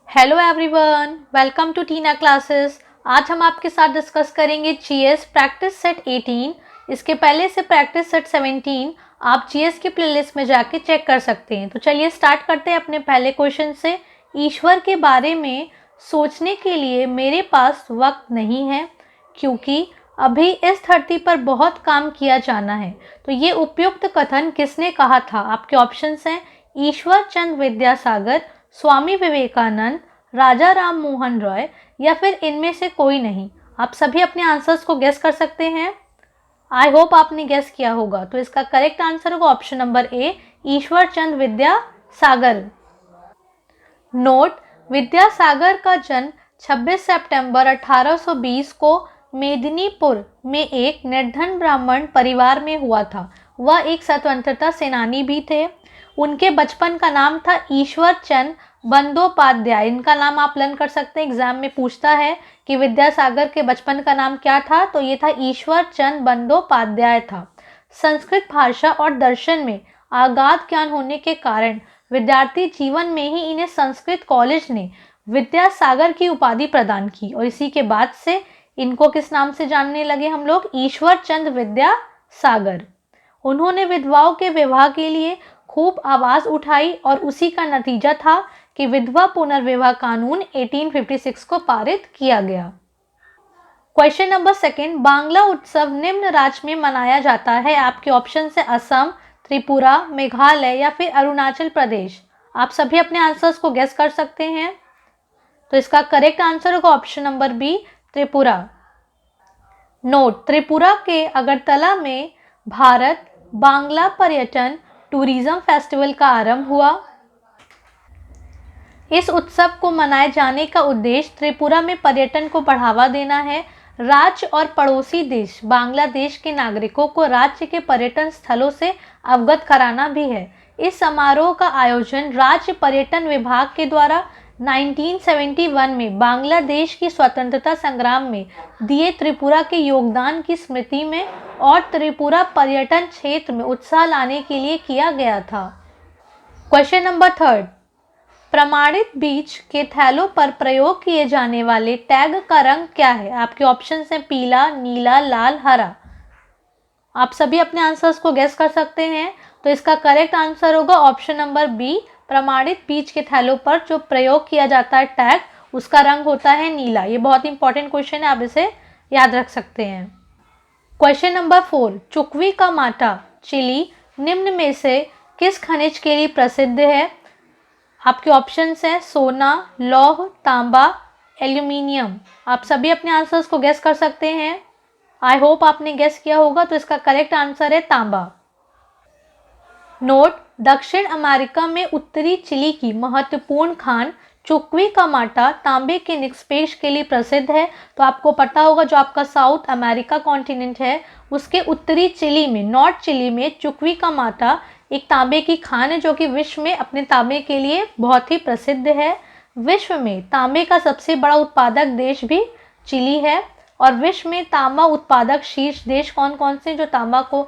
Hello everyone, welcome to Tina classes. आज हम आपके साथ डिस्कस करेंगे जीएस प्रैक्टिस सेट 18। इसके पहले से प्रैक्टिस सेट 17 आप जीएस की प्लेलिस्ट में जाके चेक कर सकते हैं। तो चलिए स्टार्ट करते हैं अपने पहले क्वेश्चन से। ईश्वर के बारे में सोचने के लिए मेरे पास वक्त नहीं है क्योंकि अभी इस धरती पर बहुत काम किया जाना है। तो ये उपयुक्त कथन किसने कहा था? आपके ऑप्शंस हैं ईश्वर चंद्र विद्यासागर, स्वामी विवेकानंद, राजा राम मोहन रॉय या फिर इनमें से कोई नहीं। आप सभी अपने आंसर्स को गेस कर सकते हैं। आई होप आपने गेस किया होगा। तो इसका करेक्ट आंसर होगा option number A, Ishwar Chandra Vidyasagar. Note: Vidyasagar का जन्म 26 सितंबर 1820 को मेदिनीपुर में एक निर्धन ब्राह्मण परिवार में हुआ था। वह एक स्वतंत्रता सेनानी भी थे। उनके बचपन का नाम था ईश्वर चंद बंदोपाध्याय। इनका नाम आप लर्न कर सकते हैं, एग्जाम में पूछता है कि विद्यासागर के बचपन का नाम क्या था, तो ये था ईश्वर चंद बंदोपाध्याय था। संस्कृत भाषा और दर्शन में अगाध ज्ञान होने के कारण विद्यार्थी जीवन में ही इन्हें संस्कृत कॉलेज ने विद्यासागर की उपाधि प्रदान की और इसी के बाद से इनको किस नाम से जानने लगे हम लोग? ईश्वर चंद्र विद्यासागर। उन्होंने विधवाओं के विवाह के लिए खूब आवाज उठाई और उसी का नतीजा था कि विधवा पुनर्विवाह कानून 1856 को पारित किया गया। क्वेश्चन नंबर सेकंड, बांग्ला उत्सव निम्न राज्य में मनाया जाता है। आपके ऑप्शन है असम, त्रिपुरा, मेघालय या फिर अरुणाचल प्रदेश। आप सभी अपने आंसर्स को गेस कर सकते हैं। तो इसका करेक्ट आंसर होगा option number B, Tripura. Note: Tripura के अगरतला में भारत बांग्ला पर्यटन टूरिज्म फेस्टिवल का आरंभ हुआ। इस उत्सव को मनाए जाने का उद्देश्य त्रिपुरा में पर्यटन को बढ़ावा देना है। राज्य और पड़ोसी देश बांग्लादेश के नागरिकों को राज्य के पर्यटन स्थलों से अवगत कराना भी है। इस समारोह का आयोजन राज्य पर्यटन विभाग के द्वारा 1971 में बांग्लादेश की स्वतंत्रता संग्राम में दिए त्रिपुरा के योगदान की स्मृति में और त्रिपुरा पर्यटन क्षेत्र में उत्साह लाने के लिए किया गया था। क्वेश्चन नंबर थर्ड, प्रमाणित बीज के थैलों पर प्रयोग किए जाने वाले टैग का रंग क्या है? आपके ऑप्शन हैं पीला, नीला, लाल, हरा। आप सभी अपने आंसर्स को गेस कर सकते हैं। तो इसका करेक्ट आंसर होगा ऑप्शन नंबर बी, प्रमाणित बीज के थैलों पर जो प्रयोग किया जाता है टैग, उसका रंग होता है नीला। ये बहुत इंपॉर्टेंट क्वेश्चन है, आप इसे याद रख सकते हैं। क्वेश्चन नंबर 4, चुकवी का माटा चिली निम्न में से किस खनिज के लिए प्रसिद्ध है? आपके ऑप्शंस हैं सोना, लौह, तांबा, एल्यूमिनियम। आप सभी अपने आंसर्स को गेस कर सकते हैं। आई होप आपने गेस किया होगा। तो इसका करेक्ट आंसर है तांबा। नोट: दक्षिण अमेरिका में उत्तरी चिली की महत्वपूर्ण खान चुकवी का माटा तांबे के निष्पेष के लिए प्रसिद्ध है। तो आपको पता होगा जो आपका साउथ अमेरिका कॉन्टिनेंट है उसके उत्तरी चिली में, नॉर्थ चिली में चुकवी का माटा एक तांबे की खान है जो कि विश्व में अपने तांबे के लिए बहुत ही प्रसिद्ध है। विश्व में तांबे का सबसे बड़ा उत्पादक देश भी चिली है और विश्व में तांबा उत्पादक शीर्ष देश कौन कौन से जो तांबा को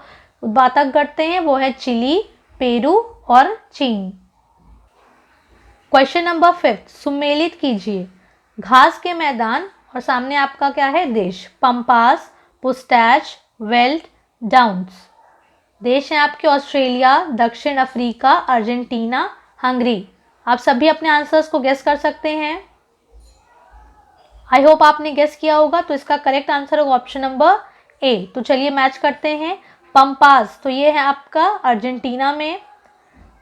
उत्पादक करते हैं वो है चिली, पेरू और चीन। क्वेश्चन नंबर 5, सुमेलित कीजिए। घास के मैदान और सामने आपका क्या है? देश। Pampas, puszta, veld, downs. देश हैं आपके ऑस्ट्रेलिया, दक्षिण अफ्रीका, अर्जेंटीना, हंगरी। आप सभी अपने आंसर्स को गेस कर सकते हैं। आई होप आपने गेस किया होगा। तो इसका करेक्ट आंसर होगा ऑप्शन नंबर ए। तो चलिए मैच करते हैं। पंपास तो ये है आपका अर्जेंटीना में,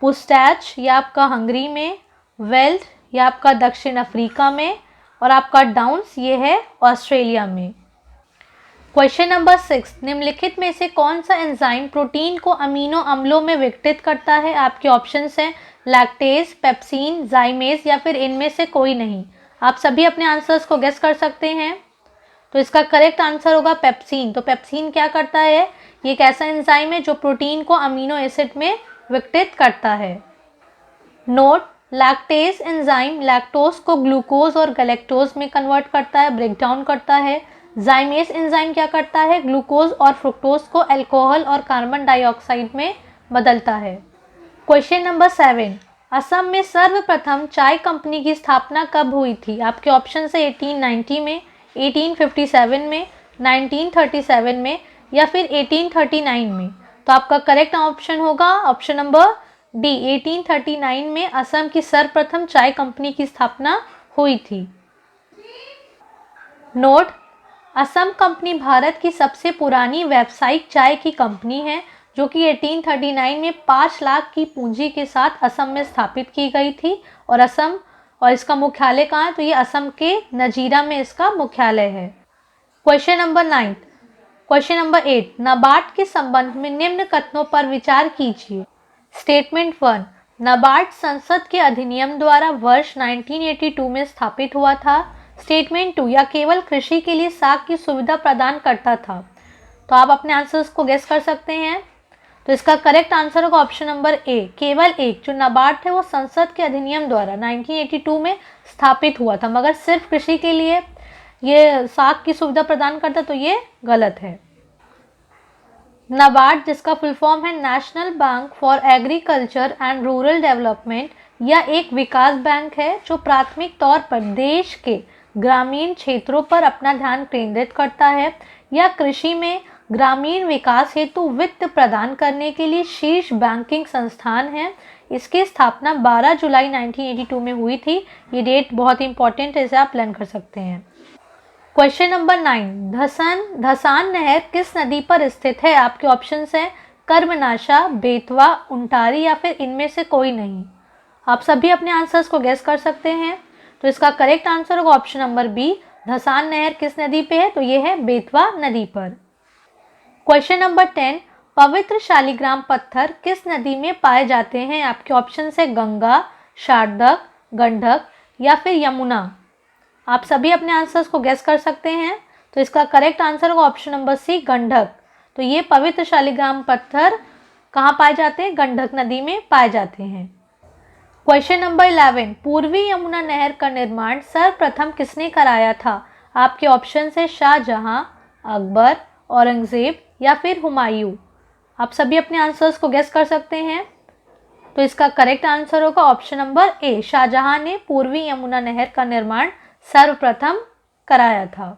पुस्टैच ये आपका हंगरी में, वेल्ट ये आपका दक्षिण अफ्रीका में और आपका डाउन्स ये है ऑस्ट्रेलिया में। क्वेश्चन नंबर 6, निम्नलिखित में से कौन सा एंजाइम प्रोटीन को अमीनो अम्लों में विघटित करता है? आपके ऑप्शंस हैं लैक्टेज, पेप्सिन, जाइमेज या फिर इनमें से कोई नहीं। आप सभी अपने आंसर्स को गेस कर सकते हैं। तो इसका करेक्ट आंसर होगा पेप्सिन। तो पेप्सिन क्या करता है? ये एक ऐसा एंजाइम है जो प्रोटीन को अमीनो एसिड में विघटित करता है। नोट: लैक्टेज एंजाइम लैक्टोज को ग्लूकोज और गैलेक्टोज में कन्वर्ट करता है, ब्रेक डाउन करता है। जाइमेज एंजाइम क्या करता है? ग्लूकोज और फ्रुक्टोज को अल्कोहल और कार्बन डाइऑक्साइड में बदलता है। क्वेश्चन नंबर 7, असम में सर्वप्रथम चाय कंपनी की स्थापना कब हुई थी? आपके ऑप्शन है 1890 में, 1857 में, 1937 में या फिर 1839 में। तो आपका करेक्ट ऑप्शन होगा ऑप्शन नंबर डी, 1839 में असम की सर्वप्रथम चाय कंपनी की स्थापना हुई थी। नोट, असम कंपनी भारत की सबसे पुरानी व्यावसायिक चाय की कंपनी है जो कि 1839 में 5 लाख की पूंजी के साथ असम में स्थापित की गई थी। और इसका मुख्यालय कहाँ है? तो ये असम के नजीरा में इसका मुख्यालय है। Question number 9, question number 8, NABARD के संबंध में निम्न कथनों पर विचार कीजिए। स्टेटमेंट 1, नाबार्ड संसद के अधिनियम द्वारा वर्ष 1982 में स्थापित हुआ था। स्टेटमेंट 2, या केवल कृषि के लिए साख की सुविधा प्रदान करता था। तो आप अपने आंसर्स को गेस कर सकते हैं। तो इसका करेक्ट आंसर होगा ऑप्शन नंबर ए, केवल एक। जो नाबार्ड है वो संसद के अधिनियम द्वारा 1982 में स्थापित हुआ था, मगर सिर्फ कृषि के लिए ये साख की सुविधा प्रदान करता, तो ये गलत है। नाबार्ड, जिसका फुल फॉर्म है national bank for agriculture and rural development, यह एक विकास बैंक है जो प्राथमिक तौर पर देश के ग्रामीण क्षेत्रों पर अपना ध्यान केंद्रित करता है। यह कृषि में ग्रामीण विकास हेतु वित्त प्रदान करने के लिए शीर्ष बैंकिंग संस्थान है। इसकी स्थापना 12 जुलाई 1982 में हुई थी। ये डेट बहुत इंपॉर्टेंट है, इसे आप प्लान कर सकते हैं। क्वेश्चन नंबर 9, धसान नहर किस नदी पर स्थित है? आपके ऑप्शंस हैं कर्मनाशा, बेतवा, उंटारी या फिर इनमें से कोई नहीं। आप सभी अपने आंसर्स को गेस कर सकते हैं। तो इसका करेक्ट आंसर होगा ऑप्शन नंबर बी, धसान नहर किस नदी पे है? तो ये है बेतवा नदी पर। क्वेश्चन नंबर 10, पवित्र शालिग्राम पत्थर किस नदी में पाए जाते हैं? आपके ऑप्शन है गंगा, शारदक, गंडक या फिर यमुना। आप सभी अपने आंसर्स को गेस कर सकते हैं। तो इसका करेक्ट आंसर होगा ऑप्शन नंबर सी, गंडक। तो ये पवित्र शालिग्राम पत्थर कहाँ पाए जाते हैं? गंडक नदी में पाए जाते हैं। क्वेश्चन नंबर 11, पूर्वी यमुना नहर का निर्माण सर्वप्रथम किसने कराया था? आपके ऑप्शन है शाहजहां, अकबर, औरंगजेब या फिर हुमायूं। आप सभी अपने आंसर्स को गेस कर सकते हैं। तो इसका करेक्ट आंसर होगा ऑप्शन नंबर ए, शाहजहां ने पूर्वी यमुना नहर का निर्माण सर्वप्रथम कराया था।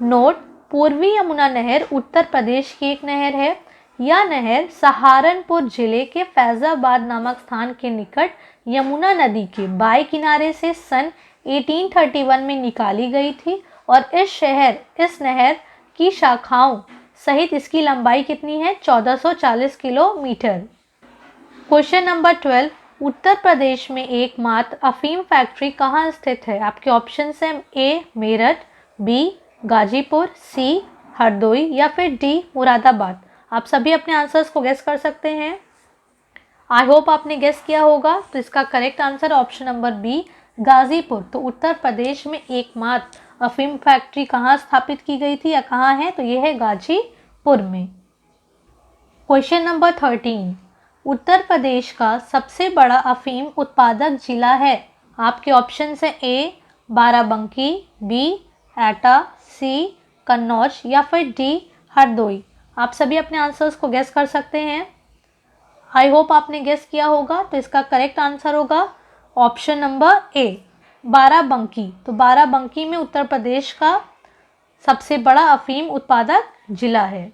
नोट, पूर्वी यमुना नहर उत्तर प्रदेश की एक नहर है। यह नहर सहारनपुर जिले के फैजाबाद नामक स्थान के निकट यमुना नदी के बाएं किनारे से सन 1831 में निकाली गई थी और इस नहर की शाखाओं सहित इसकी लंबाई कितनी है? 1440 kilometre. Question number 12, Uttar Pradesh में एकमात्र अफीम फैक्ट्री कहाँ स्थित है? आपके ऑप्शन हैं ए मेरठ, बी गाजीपुर, सी हरदोई या फिर डी मुरादाबाद। आप सभी अपने आंसर्स को गेस कर सकते हैं। आई होप आपने गेस किया होगा। तो इसका correct answer option number B, Ghazipur. तो उत्तर प्रदेश में एकमात्र अफीम फैक्ट्री कहाँ स्थापित की गई थी या कहाँ है? तो ये है गाजीपुर में। क्वेश्चन नंबर 13, उत्तर प्रदेश का सबसे बड़ा अफीम उत्पादक जिला है। आपके ऑप्शन है ए बाराबंकी, बी एटा, सी कन्नौज या फिर डी हरदोई। आप सभी अपने आंसर्स को गेस कर सकते हैं। आई होप आपने गेस किया होगा। तो इसका करेक्ट आंसर होगा ऑप्शन नंबर ए, बाराबंकी। तो बाराबंकी में उत्तर प्रदेश का सबसे बड़ा अफीम उत्पादक जिला है।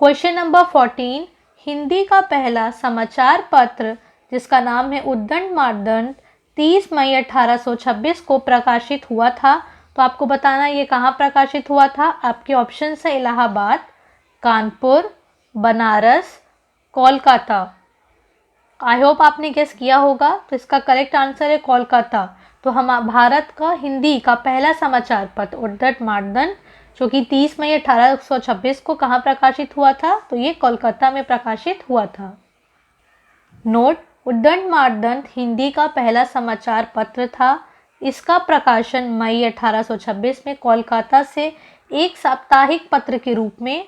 क्वेश्चन नंबर 14, हिंदी का पहला समाचार पत्र जिसका नाम है उद्दंड मार्दंड 30 मई 1826 को प्रकाशित हुआ था। तो आपको बताना ये कहाँ प्रकाशित हुआ था। आपके ऑप्शन है इलाहाबाद, कानपुर, बनारस, कोलकाता। आई होप आपने गेस किया होगा। तो इसका करेक्ट आंसर है कोलकाता। तो हम भारत का हिंदी का पहला समाचार पत्र उद्दंड मार्दंड जो कि 30 मई 1826 को कहाँ प्रकाशित हुआ था? तो ये कोलकाता में प्रकाशित हुआ था। नोट, उद्दंड मार्दंड हिंदी का पहला समाचार पत्र था। इसका प्रकाशन मई 1826 में कोलकाता से एक साप्ताहिक पत्र के रूप में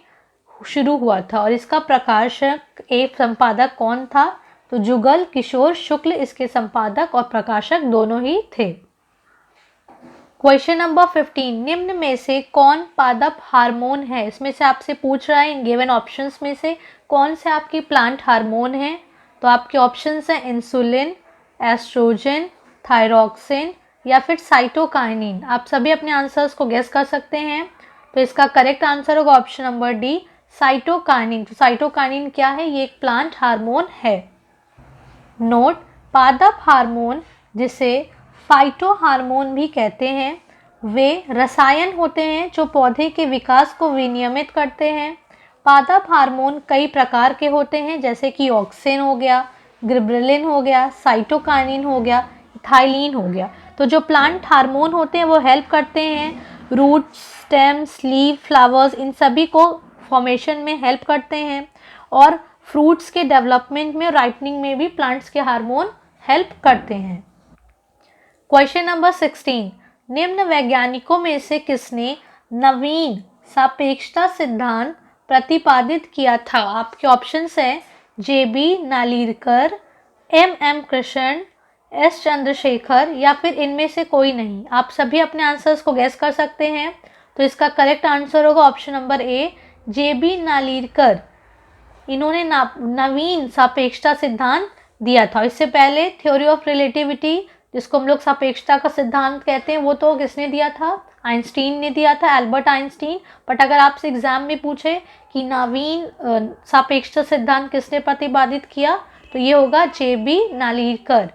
शुरू हुआ था और इसका प्रकाशक एक संपादक कौन था? तो जुगल किशोर शुक्ल इसके संपादक और प्रकाशक दोनों ही थे। क्वेश्चन नंबर 15, निम्न में से कौन पादप हार्मोन है? इसमें से आपसे पूछ रहा है इन गिवन ऑप्शंस में से कौन से आपकी प्लांट हार्मोन है। तो आपके ऑप्शंस हैं इंसुलिन, एस्ट्रोजन, थायरॉक्सिन या फिर साइटोकाइनिन। आप सभी अपने आंसर्स को गेस कर सकते हैं। तो इसका करेक्ट आंसर होगा ऑप्शन नंबर डी, साइटोकाइनिन। तो साइटोकाइनिन क्या है? ये एक प्लांट हार्मोन है। नोट, पादप हार्मोन जिसे फाइटो हार्मोन भी कहते हैं, वे रसायन होते हैं जो पौधे के विकास को विनियमित करते हैं। पादप हार्मोन कई प्रकार के होते हैं, जैसे कि ऑक्सिन हो गया, गिबरेलिन हो गया, साइटोकाइनिन हो गया, इथाइलिन हो गया। तो जो प्लांट हार्मोन होते हैं वो हेल्प करते हैं रूट, स्टेम्स, लीव, फ्लावर्स, इन सभी को फॉर्मेशन में हेल्प करते हैं, और फ्रूट्स के डेवलपमेंट में, राइपनिंग में भी प्लांट्स के हार्मोन हेल्प करते हैं। क्वेश्चन नंबर 16, निम्न वैज्ञानिकों में से किसने नवीन सापेक्षता सिद्धांत प्रतिपादित किया था? आपके ऑप्शंस हैं जेबी नालिरकर, एम कृष्ण, एस चंद्रशेखर या फिर इनमें से कोई नहीं। आप सभी अपने आंसर्स को गैस कर सकते हैं। तो इसका करेक्ट आंसर होगा ऑप्शन नंबर ए, जेबी नालिरकर। इन्होंने नवीन सापेक्षता सिद्धांत दिया था। इससे पहले थ्योरी ऑफ रिलेटिविटी, जिसको हम लोग सापेक्षता का सिद्धांत कहते हैं, वो तो किसने दिया था? आइंस्टीन ने दिया था, एल्बर्ट आइंस्टीन। बट अगर आपसे एग्जाम में पूछे कि नवीन सापेक्षता सिद्धांत किसने प्रतिपादित किया, तो ये होगा जेबी नालिरकर।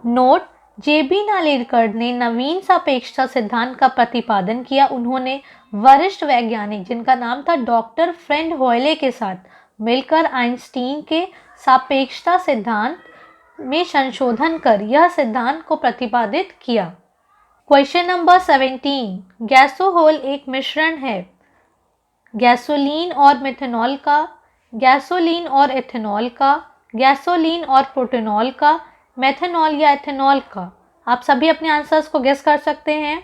नोट, जेबी नालिरकर ने नवीन सापेक्षता सिद्धांत का प्रतिपादन किया। उन्होंने वरिष्ठ वैज्ञानिक जिनका नाम था डॉक्टर फ्रेंड होयले के साथ मिलकर आइंस्टीन के सापेक्षता सिद्धांत में संशोधन कर यह सिद्धांत को प्रतिपादित किया। क्वेश्चन नंबर 17, गैसोहोल एक मिश्रण है गैसोलीन और मेथनॉल का, गैसोलीन और एथेनॉल का, गैसोलीन और प्रोटेनॉल का, मेथनॉल या एथेनॉल का। आप सभी अपने आंसर्स को गेस कर सकते हैं।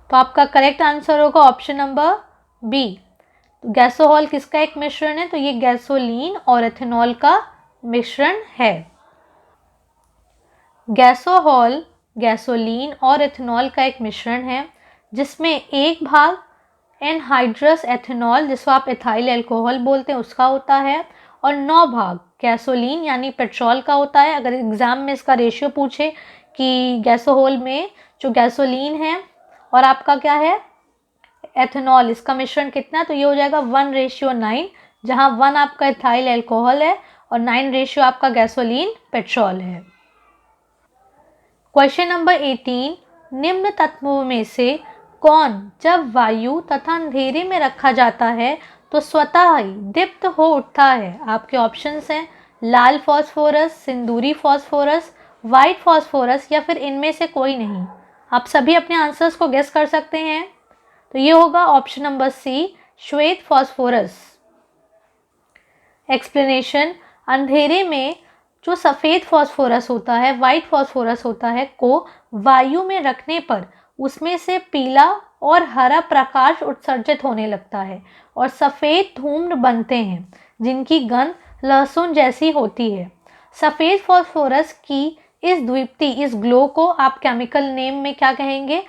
तो आपका करेक्ट आंसर होगा ऑप्शन नंबर बी। गैसोहॉल किसका एक मिश्रण है? तो ये गैसोलीन और एथेनॉल का मिश्रण है। गैसोहॉल गैसोलीन और एथेनॉल का एक मिश्रण है जिसमें एक भाग एनहाइड्रस एथेनॉल, जिसको आप एथाइल अल्कोहल बोलते हैं, उसका होता है, और 9 भाग गैसोलीन यानी पेट्रोल का होता है। अगर एग्जाम में इसका रेशियो पूछे कि गैसोहोल में जो गैसोलीन है और आपका क्या है एथेनॉल, इसका मिश्रण कितना है, तो ये हो जाएगा 1:9, जहां 1 आपका एथाइल अल्कोहल है और 9 आपका गैसोलीन पेट्रोल है। क्वेश्चन नंबर 18, निम्न तत्वों में से कौन जब वायु तथा अंधेरे में रखा जाता है तो स्वतः ही दीप्त हो उठता है? आपके ऑप्शंस हैं लाल फॉस्फोरस, सिंदूरी फॉस्फोरस, वाइट फॉस्फोरस या फिर इनमें से कोई नहीं। आप सभी अपने आंसर्स को गेस कर सकते हैं। तो ये होगा ऑप्शन नंबर सी, श्वेत फॉस्फोरस। एक्सप्लेनेशन, अंधेरे में जो सफ़ेद फॉस्फोरस होता है, वाइट फॉस्फोरस होता है, को वायु में रखने पर उसमें से पीला और हरा प्रकाश उत्सर्जित होने लगता है और सफ़ेद धूम्र बनते हैं जिनकी गंध लहसुन जैसी होती है। सफ़ेद फॉस्फोरस की इस द्वितीय, इस ग्लो को आप केमिकल नेम में क्या कहेंगे?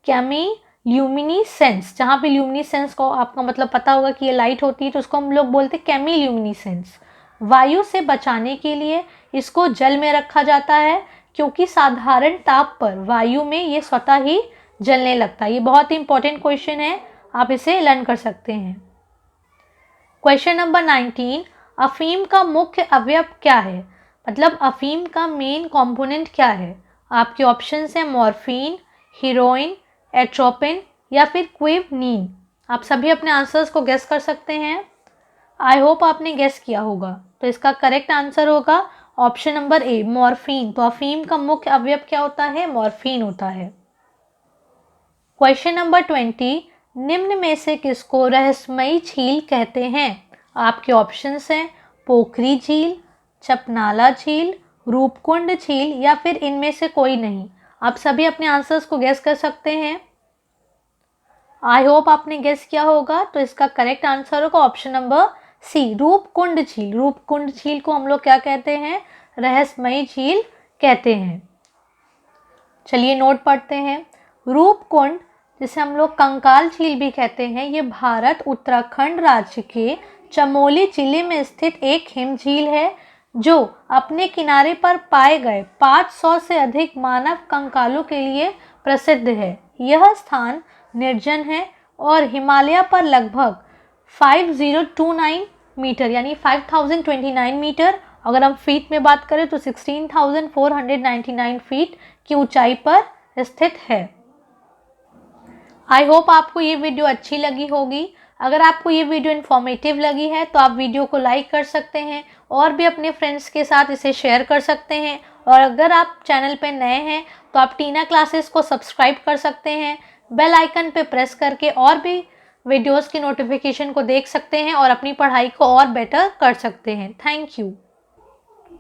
केमिल्यूमिनेसेंस। जहाँ पे ल्यूमिनेसेंस को आपका मतलब पता होगा कि ये लाइट होती है, तो उसको हम लोग बोलते हैं केमिल्यूमिनेसेंस। वायु से बचाने के लिए इसको जल में रखा जाता है क्योंकि साधारण ताप पर वायु में ये स्वतः ही जलने लगता है। ये बहुत ही इंपॉर्टेंट क्वेश्चन है, आप इसे लर्न कर सकते हैं। क्वेश्चन नंबर 19, अफीम का मुख्य अवयव क्या है? मतलब अफीम का मेन कंपोनेंट क्या है? आपके ऑप्शंस हैं मॉर्फिन, हीरोइन, एट्रोपिन या फिर क्विनोन। आप सभी अपने आंसर्स को गेस कर सकते हैं। आई होप आपने गेस किया होगा। तो इसका करेक्ट आंसर होगा ऑप्शन नंबर ए, मॉर्फिन। तो अफीम का मुख्य अवयव क्या होता है? मॉर्फिन होता है। क्वेश्चन नंबर 20, निम्न में से किसको रहस्यमयी झील कहते हैं? आपके ऑप्शंस हैं पोखरी झील, चपनाला झील, रूपकुंड झील या फिर इनमें से कोई नहीं। आप सभी अपने आंसर्स को गेस कर सकते हैं। आई होप आपने गेस किया होगा। तो इसका करेक्ट आंसर होगा ऑप्शन नंबर सी, रूपकुंड झील। रूपकुंड झील को हम लोग क्या कहते हैं? रहस्यमयी झील कहते हैं। चलिए नोट पढ़ते हैं। रूपकुंड, जिसे हम लोग कंकाल झील भी कहते हैं, ये भारत उत्तराखंड राज्य के चमोली जिले में स्थित एक हिम झील है जो अपने किनारे पर पाए गए 500 से अधिक मानव कंकालों के लिए प्रसिद्ध है। यह स्थान निर्जन है और हिमालय पर लगभग 5029 मीटर यानी 5029 मीटर, अगर हम फीट में बात करें तो 16,499 फीट की ऊंचाई पर स्थित है। आई होप आपको ये वीडियो अच्छी लगी होगी। अगर आपको ये वीडियो इन्फॉर्मेटिव लगी है तो आप वीडियो को लाइक कर सकते हैं और भी अपने फ्रेंड्स के साथ इसे शेयर कर सकते हैं। और अगर आप चैनल पे नए हैं तो आप टीना क्लासेस को सब्सक्राइब कर सकते हैं, बेल आइकन पे प्रेस करके और भी वीडियोस की नोटिफिकेशन को देख सकते हैं और अपनी पढ़ाई को और बेटर कर सकते हैं। Thank you.